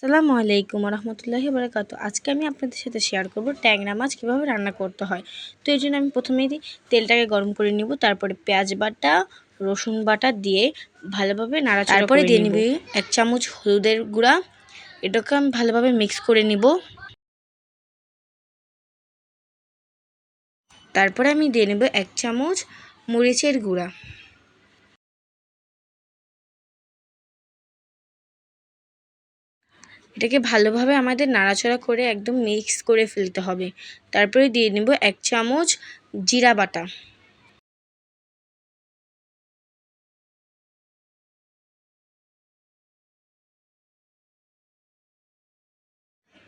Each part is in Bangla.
আসসালামু আলাইকুম রহমতুল্লাহি বারাকাতু। আজকে আমি আপনাদের সাথে শেয়ার করব ট্যাংরা মাছ কীভাবে রান্না করতে হয়। তো এই জন্য আমি প্রথমেই তেলটাকে গরম করে নিব, তারপরে পেঁয়াজ বাটা রসুন বাটা দিয়ে ভালোভাবে নাড়াচাড়া করে তারপরে দিয়ে নিব 1 চামচ হলুদের গুঁড়া। এটাকে আমি ভালোভাবে মিক্স করে নিব। তারপরে আমি দিয়ে নেব 1 চামচ মরিচের গুঁড়া। এটাকে ভালোভাবে আমাদের নাড়াচাড়া করে একদম মিক্স করে ফেলতে হবে। তারপরে দিয়ে নেব 1 চামচ জিরা বাটা।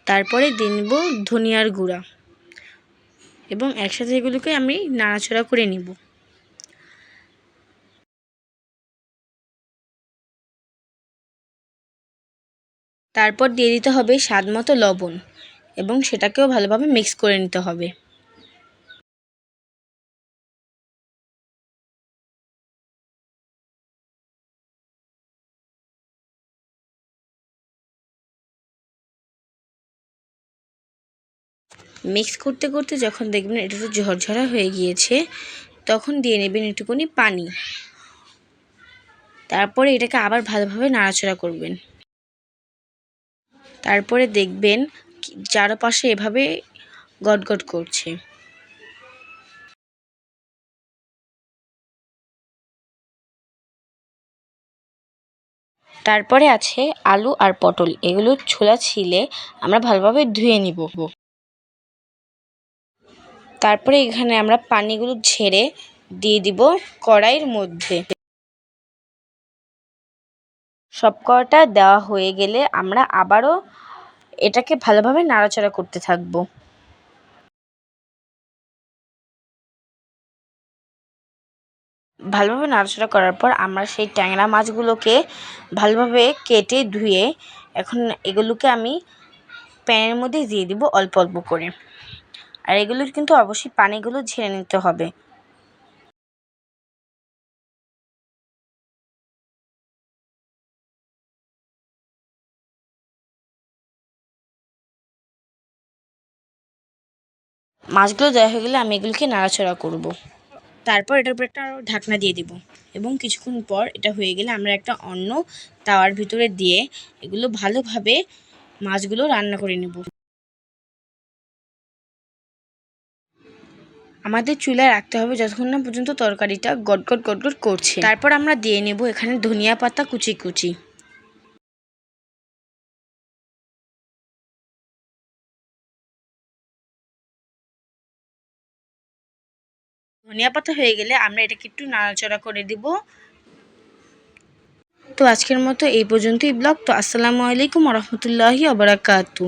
তারপরে দিয়ে নেব ধনিয়ার গুঁড়া এবং একসাথে এগুলোকে আমি নাড়াচাড়া করে নিব। তারপর দিয়ে দিতে হবে স্বাদমতো লবণ এবং সেটাকেও ভালোভাবে মিক্স করে নিতে হবে। মিক্স করতে করতে যখন দেখবেন এটা একটু ঝরঝরা হয়ে গিয়েছে, তখন দিয়ে নেবেন একটুখানি পানি। তারপরে এটাকে আবার ভালোভাবে নাড়াচাড়া করবেন। তারপরে দেখবেন চারপাশে এভাবে গটগট করছে। তারপরে আছে আলু আর পটল, এগুলো ছোলা ছিলে আমরা ভালোভাবে ধুয়ে নিব। তারপরে এখানে আমরা পানিগুলো ঝেড়ে দিয়ে দিব কড়াইয়ের মধ্যে। সব কটা দেওয়া হয়ে গেলে আমরা আবারও এটাকে ভালোভাবে নাড়াচাড়া করতে থাকব। ভালোভাবে নাড়াচাড়া করার পর আমরা সেই ট্যাংরা মাছগুলোকে ভালোভাবে কেটে ধুয়ে এখন এগুলোকে আমি প্যানের মধ্যে দিয়ে দিব অল্প অল্প করে। আর এগুলোর কিন্তু অবশ্যই পানিগুলো ঝেড়ে নিতে হবে। মাছগুলো দেওয়া হয়ে গেলে আমি এগুলোকে নাড়াচাড়া করব। তারপর এটার উপর একটা ঢাকনা দিয়ে দিব এবং কিছুক্ষণ পর এটা হয়ে গেলে আমরা একটা অন্য তাওয়ার ভিতরে দিয়ে এগুলো ভালোভাবে মাছগুলো রান্না করে নেব। আমাদের চুলায় রাখতে হবে যতক্ষণ না পর্যন্ত তরকারিটা গটগট গটগট করছে। তারপর আমরা দিয়ে নেব এখানে ধনিয়া পাতা কুচি কুচি। ধনিয়া পাতা হয়ে গেলে আমরা এটাকে একটু নাড়াচাড়া করে দিব। তো আজকের মতো এই পর্যন্তই ব্লগ। তো আসসালামু আলাইকুম রহমতুল্লাহি ওয়া বারাকাতুহু।